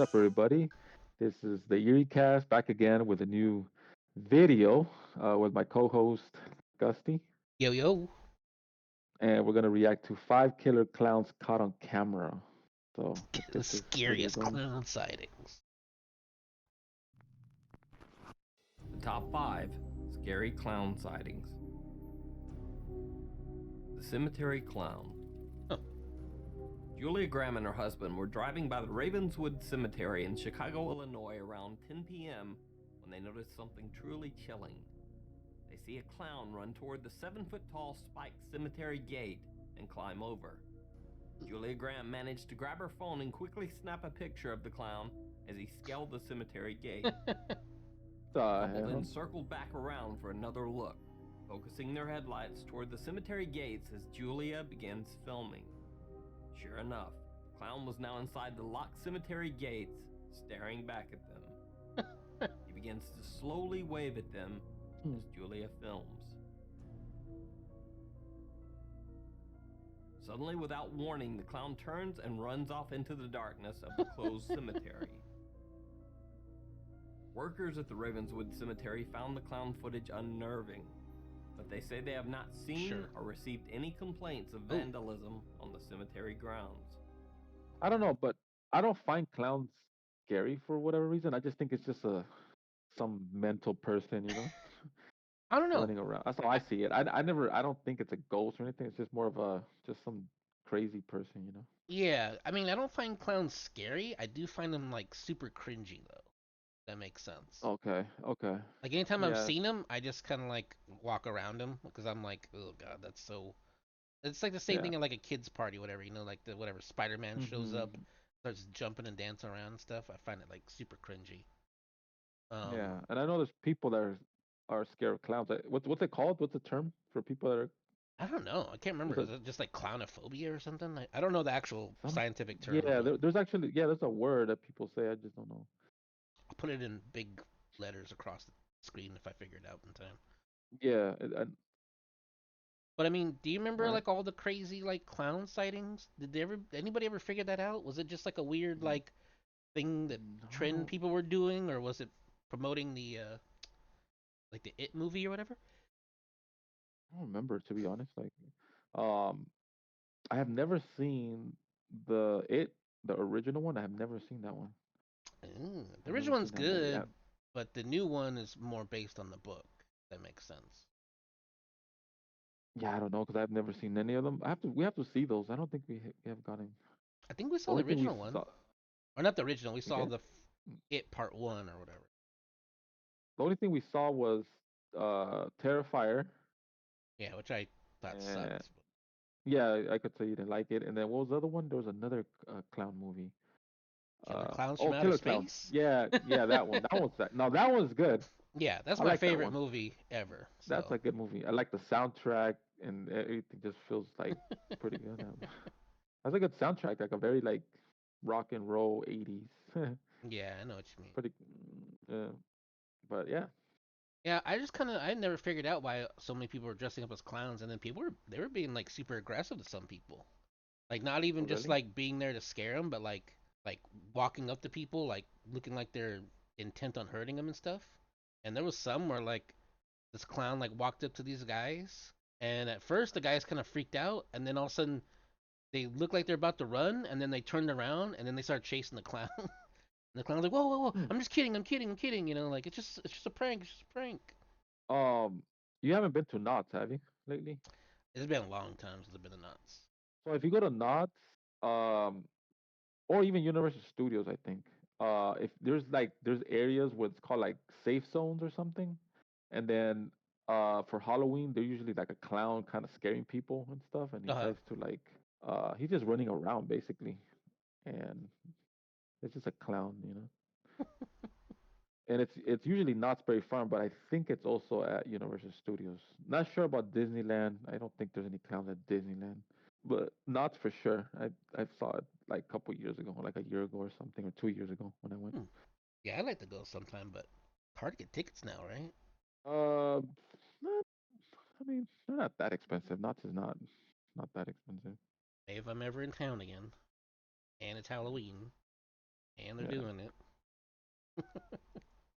up, everybody? This is the Eerie Cast back again with a new video with my co-host Gusty, Yo, yo. and we're gonna react to five killer clowns caught on camera. So let's The get this video scariest going. clown sightings. The top 5 scary clown sightings. The cemetery clown. Huh. Julia Graham and her husband were driving by the Ravenswood Cemetery in Chicago, Illinois around 10 p.m. when they noticed something truly chilling. They see a clown run toward the 7-foot tall spiked cemetery gate and climb over. Julia Graham managed to grab her phone and quickly snap a picture of the clown as he scaled the cemetery gate. The The couple then hell? circled back around for another look, focusing their headlights toward the cemetery gates as Julia begins filming. Sure enough, the clown was now inside the locked cemetery gates, staring back at them. He begins to slowly wave at them Hmm. as Julia films. Suddenly, without warning, the clown turns and runs off into the darkness of the closed cemetery. Workers at the Ravenswood Cemetery found the clown footage unnerving, but they say they have not seen or received any complaints of vandalism on the cemetery grounds. I don't know, but I don't find clowns scary for whatever reason. I just think it's just a some mental person, I don't know. running around. That's how I see it. I don't think it's a ghost or anything. It's just more of a just some crazy person. Yeah, I mean, I don't find clowns scary. I do find them like super cringy though. That makes sense. Okay, okay. Like anytime I've Yeah. seen them, I just kind of like walk around them because I'm like, oh god, that's so. It's like the same Yeah. thing at like a kids party, whatever. Like the whatever Spider-Man shows up, Hmm. starts jumping and dancing around and stuff. I find it like super cringy. Um, Yeah, and I know there's people that are scared of clowns. What's it called? What's the term for people that are I don't know. I can't remember. what's Is it, it just like clownophobia or something? I don't know the actual some? scientific term, Yeah, but there's actually there's a word that people say. I just don't know. I'll put it in big letters across the screen if I figure it out in time. Yeah, But I mean, do you remember right. like all the crazy like clown sightings? Did they ever anybody ever figure that out? Was it just like a weird like thing that trend No, people were doing, or was it promoting the like the It movie or whatever? I don't remember to be honest. Um, I have never seen the original one. I have never seen that one. The I've never original seen one's that movie. good, but the new one is more based on the book. That makes sense. Yeah, I don't know because I've never seen any of them. We have to see those. I don't think we have gotten. I think we The saw the only thing we original one, saw or not the original. We saw again. the It Part One or whatever. The only thing we saw was Terrifier. Yeah, which I thought And sucked. yeah, I could say you didn't like it. And then what was the other one? There was another clown movie. Killer Clowns from Oh, Outer Killer Clowns. Space. Yeah, yeah, that one. That one's that. No, that one's good. Yeah, that's I my like that favorite one. movie ever. That's So a good movie. I like the soundtrack and everything. Just feels like pretty good. That's a good soundtrack. Like a very like rock and roll 80s. yeah, I know what you mean. Pretty. Uh, but yeah. Yeah, I just kind of I never figured out why so many people were dressing up as clowns, and then people were they were being like super aggressive to some people. Like not Oh even just really? like being there to scare them, but like walking up to people, like looking like they're intent on hurting them and stuff. And there was some where like this clown like walked up to these guys, and at first the guys kind of freaked out, and then all of a sudden they looked like they're about to run, and then they turned around, and then they started chasing the clown. And the clown's like, "Whoa, whoa, whoa! Hmm. I'm just kidding, I'm kidding, I'm kidding." Like it's just a prank, it's just a prank. You haven't been to Knott's, have you, lately? It's been a long time since I've been to nuts. So if you go to Knott's, um, or even Universal Studios, I think, if there's areas where it's called like safe zones or something, and then for Halloween they're usually like a clown kind of scaring people and stuff, and he Uh huh. tries to like he's just running around basically, and it's just a clown. And it's usually Knott's Berry Farm, but I think it's also at Universal Studios. Not sure about Disneyland. I don't think there's any clowns at Disneyland, but Knott's for sure. I saw it like a couple years ago, like a year ago or something, or 2 years ago when I went. Hmm. Yeah, I'd like to go sometime, but hard to get tickets now, right? Uh, not, I mean, they're not that expensive. Knott's is not that expensive. Maybe if I'm ever in town again and it's Halloween. And they're Yeah. doing it.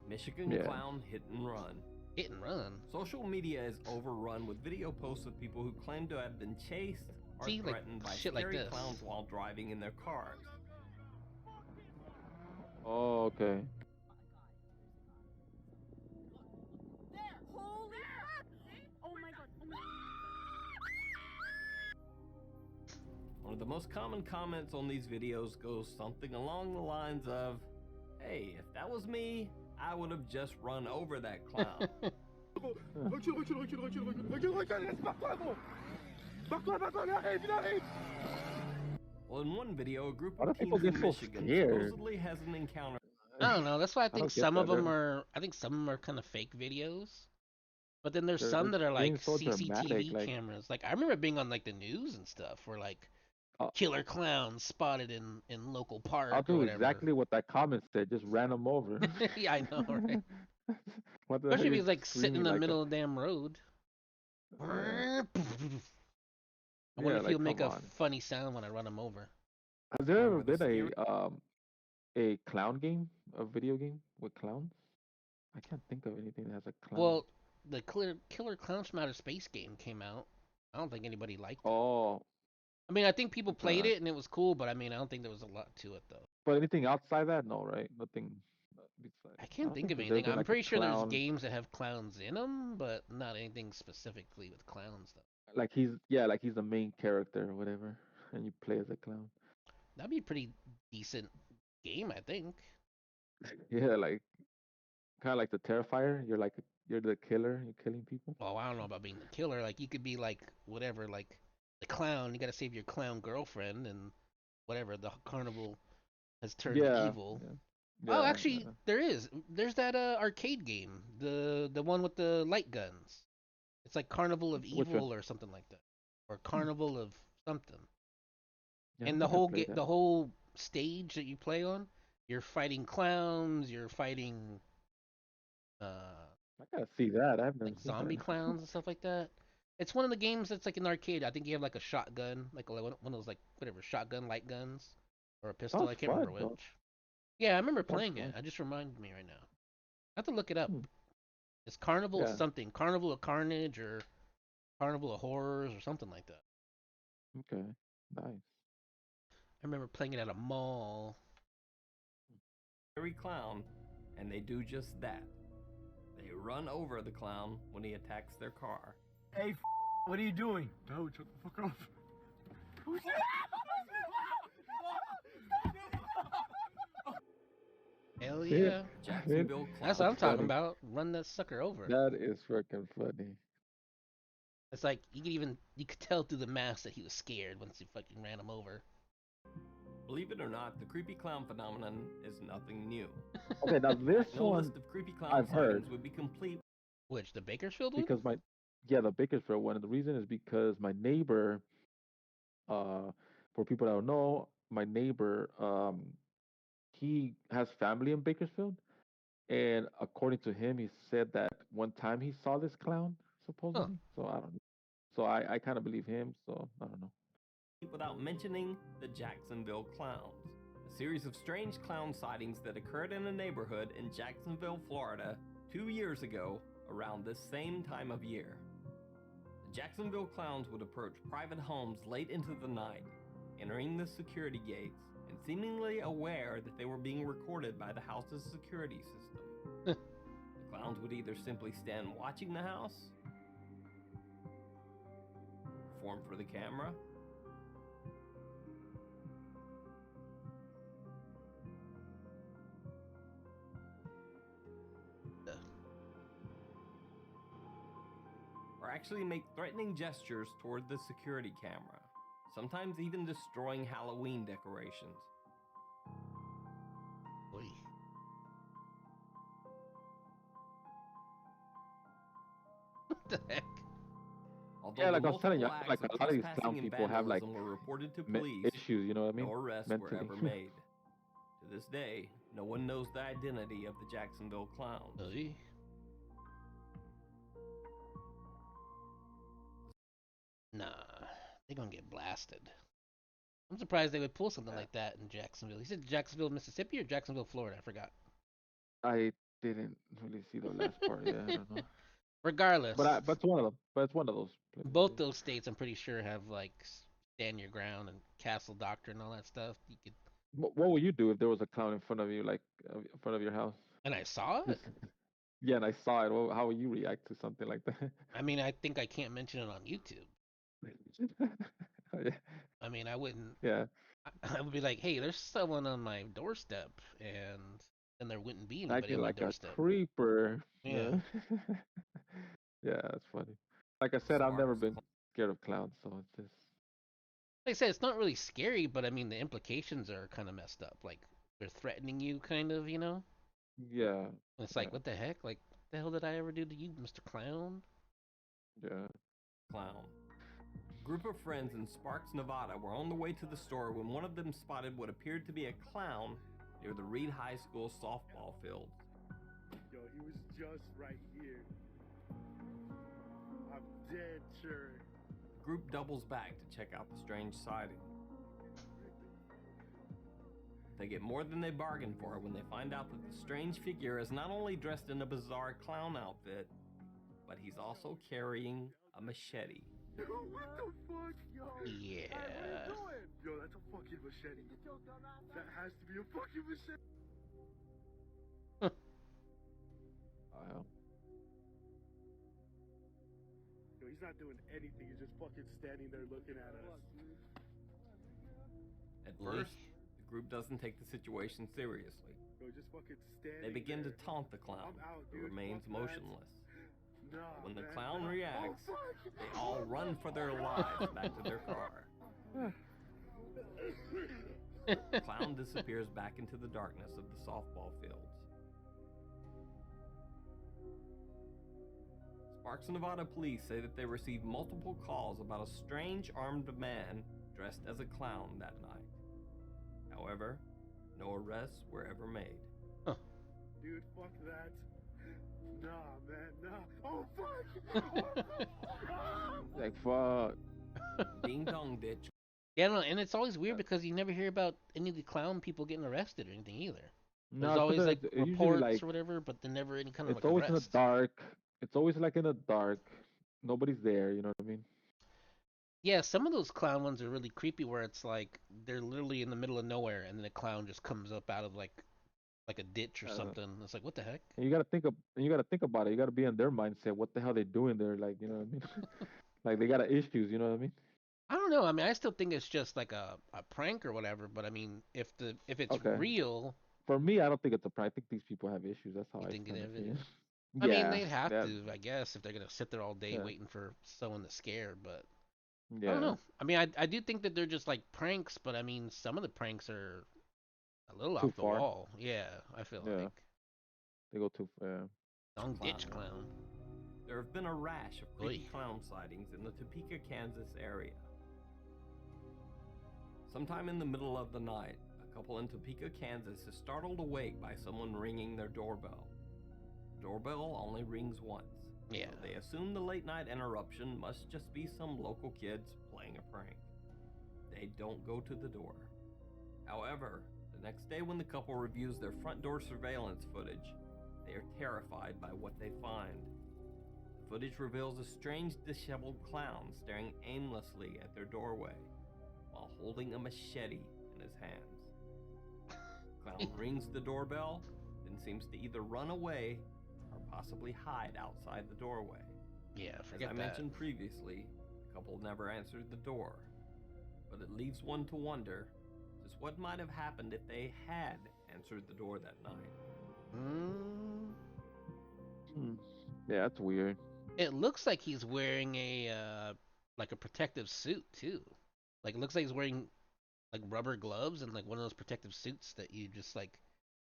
Michigan Yeah. clown hit and run. Hit and run. Social media is overrun with video posts of people who claim to have been chased or See, like, threatened by shit like scary this. clowns while driving in their cars. Oh, okay. Holy fuck! Oh my god. Oh my god. One of the most common comments on these videos goes something along the lines of, "Hey, if that was me, I would have just run over that clown." Well, in one video, a group Why do of people teens in get so Michigan scared? supposedly has an encounter. I don't know. That's why I I think don't get some of that. them are. I think some of them are kind of fake videos. But then there's some They're that are being like so dramatic. CCTV Like, cameras. Like I remember being on like the news and stuff, where like I'll, killer clowns spotted in local I'll park or do whatever. exactly what that comment said. Just ran them over. Yeah, I know, right? What the hell Especially if you're he's like sitting in screaming the like a? middle of the damn road. I wonder Yeah, if he'll like make come a on. funny sound when I run him over. Has there ever However, the been scary a clown game, a video game with clowns? I can't think of anything that has a clown. Well, the Killer Clowns from Outer Space game came out. I don't think anybody liked it. Oh, I mean, I think people played uh, it and it was cool, but I mean, I don't think there was a lot to it though. but anything outside that? No, right? Nothing besides. I I can't don't think think of there's ever anything. been I'm like a pretty sure there's clown. games that have clowns in them, but not anything specifically with clowns though. Like like he's the main character or whatever, and you play as a clown. That'd be a pretty decent game, I think. Yeah, like kind of like the Terrifier. You're the killer. You're killing people. Well, I don't know about being the killer. Like you could be like whatever, like the clown. You got to save your clown girlfriend and whatever. The carnival has turned Yeah, evil. yeah, Oh, yeah, actually, yeah. there is. There's that arcade game, the one with the light guns. It's like Carnival of Which one? Evil or something like that, or Hmm. Carnival of something. Yeah, I don't And the think I whole played that. the whole stage that you play on, you're fighting clowns. You're fighting uh I gotta see that. I haven't like seen zombie that. clowns and stuff like that. It's one of the games that's like an arcade. I think you have like a shotgun, like one of those like whatever shotgun light guns or a pistol. Sounds I can't remember fun though. which. Yeah, I remember Sounds playing it. fun. I just reminded me right now. I have to look it up. Hmm. It's Carnival Yeah. something, Carnival of Carnage or Carnival of Horrors or something like that. Okay. Nice. I remember playing it at a mall. scary clown, and they do just that. They run over the clown when he attacks their car. Hey, what are you doing? No, shut the fuck up. Hell See? yeah. Jacksonville That's Clowns. what I'm talking funny. about. Run that sucker over. That is freaking funny. It's like you could tell through the mask that he was scared once you fucking ran him over. Believe it or not, the creepy clown phenomenon is nothing new. Okay, now this No one list of creepy clown I've heard sightings would be complete. Which the Bakersfield one? because the Bakersfield one. And the reason is because my neighbor, for people that don't know, my neighbor, he has family in Bakersfield, and according to him, he said that one time he saw this clown Huh. supposedly. So I don't know. So I kind of believe him. So I don't know. Without mentioning the Jacksonville Clowns, a series of strange clown sightings that occurred in a neighborhood in Jacksonville, Florida, 2 years ago around this same time of year. The Jacksonville Clowns would approach private homes late into the night, entering the security gates and seemingly aware that they were being recorded by the house's security system. The clowns would either simply stand watching the house, perform for the camera, or actually make threatening gestures toward the security camera, sometimes even destroying Halloween decorations. Oy. What the heck? Although Yeah, the like I was telling you, multiple I feel like acts of a lot of these clown trespassing and people have like vandalism were reported to police, issues. You know what I mean? no arrests were Mentally. ever made. To this day, no one knows the identity of the Jacksonville Clowns. Oy. Nah, they gonna get blasted. I'm surprised they would pull something Yeah. like that in Jacksonville. He said Jacksonville, Mississippi, or Jacksonville, Florida. I forgot. I didn't really see the last part. Yeah, I don't know. Regardless, But it's one of them. But it's one of those places. both Yeah. those states, I'm pretty sure, have like stand your ground and castle doctrine and all that stuff. You could, What would you do if there was a clown in front of you, like in front of your house? and I saw it. Just yeah, and I saw it. Well, how would you react to something like that? I mean, I think I can't mention it on YouTube. Yeah, I mean, I wouldn't. yeah. I would be like, hey, there's someone on my doorstep, and then there wouldn't be anybody Acting on my like a doorstep. creeper. Yeah. Yeah, yeah, that's funny. Like I said, I've never Sparks been scared of clowns, so it's just Like I said, it's not really scary, but I mean, the implications are kind of messed up. Like, they're threatening you, kind of, you know? yeah, And it's yeah, like, what the heck? Like, what the hell did I ever do to you, Mr. Clown? yeah. clown. A group of friends in Sparks, Nevada were on the way to the store when one of them spotted what appeared to be a clown near the Reed High School softball field. Yo, he was just right here. I'm dead sure. The group doubles back to check out the strange sighting. They get more than they bargained for when they find out that the strange figure is not only dressed in a bizarre clown outfit, but he's also carrying a machete. Yo, what the fuck, yo? Yeah. Hey, what are you doing? Yo, that's a fucking machete. That has to be a fucking machete. Wow. Yo, he's not doing anything. He's just fucking standing there looking at us. At Boy. first, the group doesn't take the situation seriously. Yo, just fucking standing They begin there. to taunt the clown, I'm out, who dude. remains Fuck that. motionless. Nah, When the man, clown nah. reacts, Oh, fuck. they all run for their lives back to their car. The clown disappears back into the darkness of the softball fields. Sparks, Nevada police say that they received multiple calls about a strange armed man dressed as a clown that night. However, no arrests were ever made. Dude, fuck that. Nah, man, nah. Oh, fuck. What the fuck? Like fuck. Ding dong ditch. Yeah, no, and it's always weird because you never hear about any of the clown people getting arrested or anything either. There's No, it's always because like it's usually reports like or whatever, but then never any kind of it's like always in the arrest. dark. It's always like in the dark. Nobody's there. You know what I mean? Yeah, some of those clown ones are really creepy where it's like they're literally in the middle of nowhere and then a clown just comes up out of like a ditch or Uh, something. It's like, what the heck? and you gotta think about it. You gotta be in their mindset. What the hell they doing there? Like, you know what I mean? Like they got issues. You know what I mean? I don't know. I mean, I still think it's just like a prank or whatever, but I mean, if it's Okay. real, For me, I don't think it's a prank. I think these people have issues. That's how you I think it kind of have see it. it. I mean, Yeah. they'd have That. to, I guess, if they're gonna sit there all day Yeah. waiting for someone to scare. But I don't Yeah. know. I mean, I do think that they're just like pranks, but I mean, some of the pranks are a little Too off the far. wall. Yeah, I feel Yeah. like They go too far. long Clown. ditch clown. There have been a rash of creepy Oy. clown sightings in the Topeka, Kansas area. Sometime in the middle of the night, a couple in Topeka, Kansas is startled awake by someone ringing their doorbell. The doorbell only rings once. Yeah. So they assume the late night interruption must just be some local kids playing a prank. They don't go to the door. However, the next day when the couple reviews their front door surveillance footage, they are terrified by what they find. The footage reveals a strange disheveled clown staring aimlessly at their doorway while holding a machete in his hands. Clown rings the doorbell, then seems to either run away or possibly hide outside the doorway. Yeah, As forget I that. mentioned previously, the couple never answered the door, but it leaves one to wonder just what might have happened if they had answered the door that night. Mm, Hmm. Yeah, that's weird. it looks like he's wearing a like a protective suit too. Like it looks like he's wearing like rubber gloves and like one of those protective suits that you just like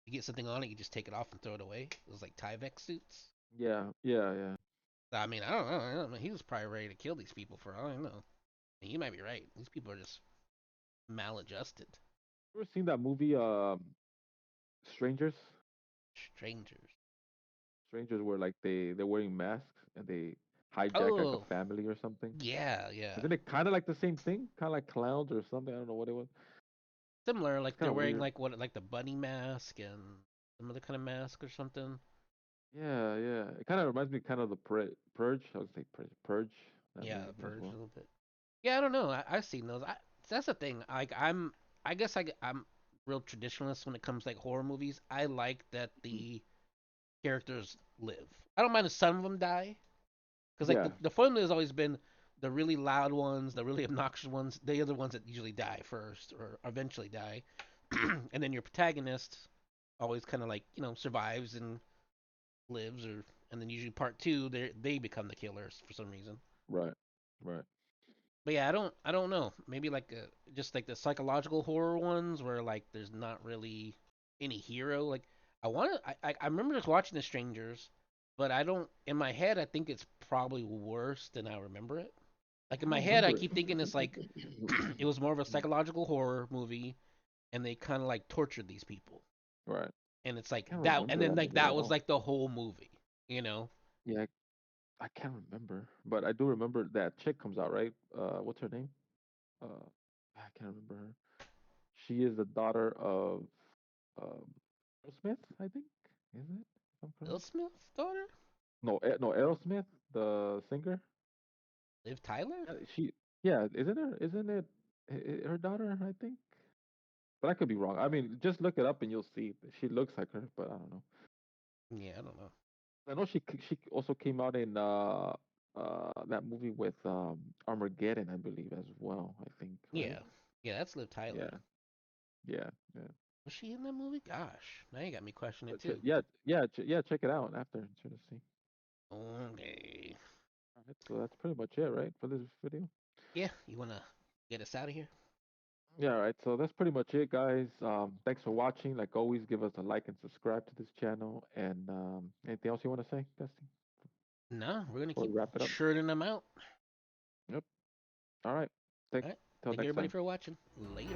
you get something on it, you just take it off and throw it away. Those like Tyvek suits. Yeah. Yeah. Yeah. I mean, I don't know. I don't know. He was probably ready to kill these people for all I know. And you might be right. These people are just maladjusted, Ever seen that movie? Strangers. strangers. Strangers where like they're wearing masks and hijack like a Oh, family or something. yeah, yeah. Isn't it kind of like the same thing? Kind of like clowns or something? I don't know what it was. Similar, It's like kind they're of wearing weird. like what, like the bunny mask and some other kind of mask or something. Yeah, yeah. It kind of reminds me kind of the Purge. I would say Purge, that Yeah, the movie as Purge a well. little bit. Yeah, I don't know. I've seen those. That's the thing. Like I guess I'm real traditionalist when it comes to like horror movies. I like that Mhm. the characters live. I don't mind if some of them die, because like Yeah, the formula has always been the really loud ones, the really obnoxious ones. They are the ones that usually die first or eventually die, and then your protagonist always kind of like survives and lives, or and then usually part two they become the killers for some reason. right, right. But yeah, I don't know. Maybe like just like the psychological horror ones where like there's not really any hero. Like I remember just watching The Strangers, but I don't in my head I think it's probably worse than I remember it. Like I in my don't head I remember keep thinking it's like it. it was more of a psychological horror movie and they kind of like tortured these people. Right. And it's like Can't that, and remember then that like movie that at was all. like the whole movie, you know? Yeah, I can't remember, but I do remember that chick comes out, right? What's her name? Uh, I can't remember her. She is the daughter of um, Aerosmith, I think. Is it? If I'm Will correct. Smith's daughter, No, no, Aerosmith, the singer. Liv Tyler. She, yeah, isn't her? Isn't it her daughter? I think, but I could be wrong. I mean, just look it up and you'll see. She looks like her, but I don't know. Yeah, I don't know. I know she also came out in that movie with Armageddon, I believe, as well. I think, right? Yeah, yeah, that's Liv Yeah, Tyler. yeah, yeah. Was she in that movie? Gosh, now you got me questioning it too. Yeah, yeah, yeah. Check it out after. Try to see. Okay. All right, so that's pretty much it, right, for this video. Yeah, you wanna get us out of here? Yeah, all right. So that's pretty much it, guys. Thanks for watching. Like always, give us a like and subscribe to this channel. And anything else you want to say, Dusty, No, we're gonna before we keep wrap it up? churning them out. Yep. All right. Thank. All right. Till Thank you next everybody time. for watching. Later.